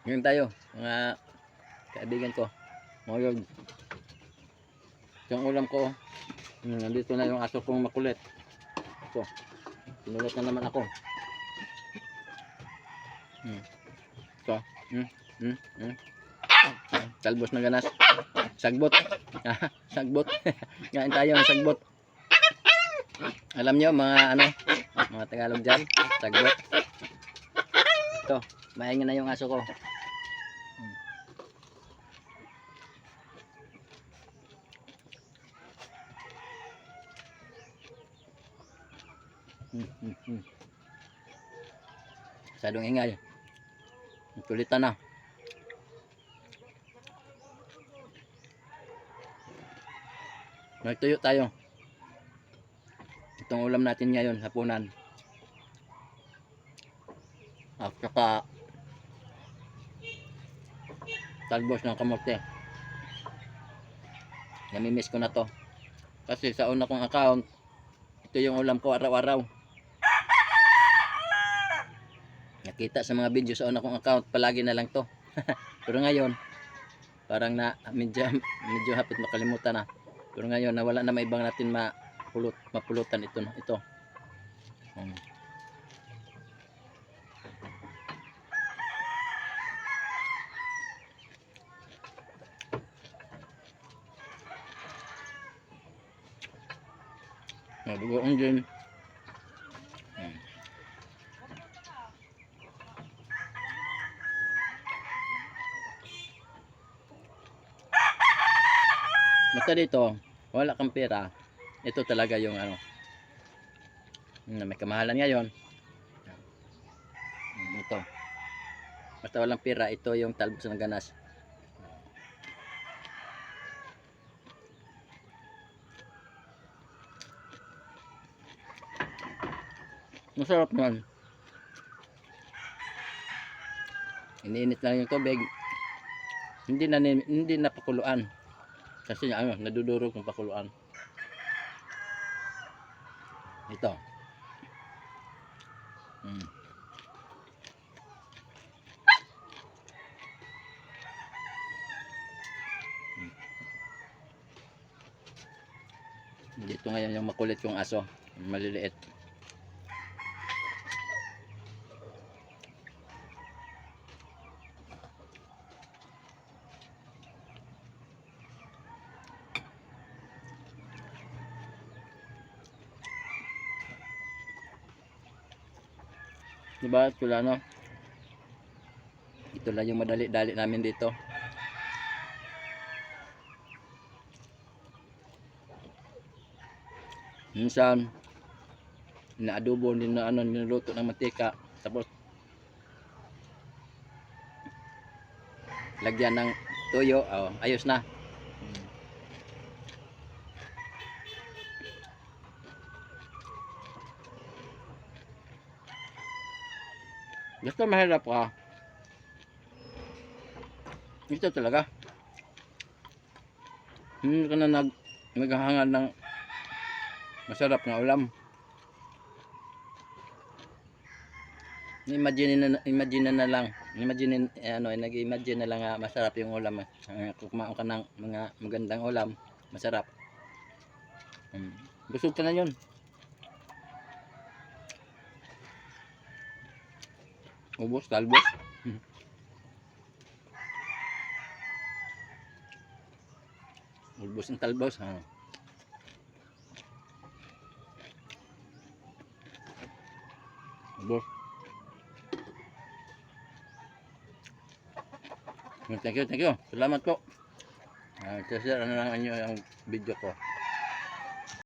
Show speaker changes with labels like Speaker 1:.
Speaker 1: Ngayon tayo, mga kaibigan ko. Ngayon, yung ulam ko, nandito na yung aso kong makulit. Ito, sinulat na naman ako. Ito, talbos ng ganas. Sagbot. Sagbot. Ngayon tayo ng sagbot. Alam nyo mga mga Tagalog dyan, sagbot. Ito, maingin na yung aso ko. Masyadong ingay. Kulitan na. Nagtuyo tayo. Itong ulam natin ngayon, hapunan. At saka talbos ng kamote. Namimiss ko na to. Kasi sa una kong account, ito yung ulam ko araw-araw. Nakita sa mga video sa una kong account, palagi na lang to. Pero ngayon, parang medyo hapit makalimutan na. Pero ngayon, nawala na may ibang natin mapulutan ito. Nabugoong din. Basta dito, wala kang pera. Ito talaga yung may kamahalan ngayon. Ito. Basta walang pera, ito yung talbos ng ganas. Masarap naman. Iniinit lang yung tubig. Hindi na pakuluan. Kasi nadudurog yung pakuluan. Ito. Dito ngayon yung makulit yung aso, maliliit. Diba, Tulano? Ito lang yung madali-dali namin dito. Minsan, inaadobo din na niluto ng mantika. Tapos, lagyan ng tuyo. Ayos na. Gusto mahirap ka. Ito talaga. Hindi ka na naghahangad ng masarap na ulam. Imagine na lang. Nag-imagine na lang masarap yung ulam. Kung kumain ka ng mga magandang ulam, masarap. Busog ka na yun. Ubos, talbos. Ubos ng talbos. Ubos. Thank you. Salamat po. Kasi lang inyo yung video ko.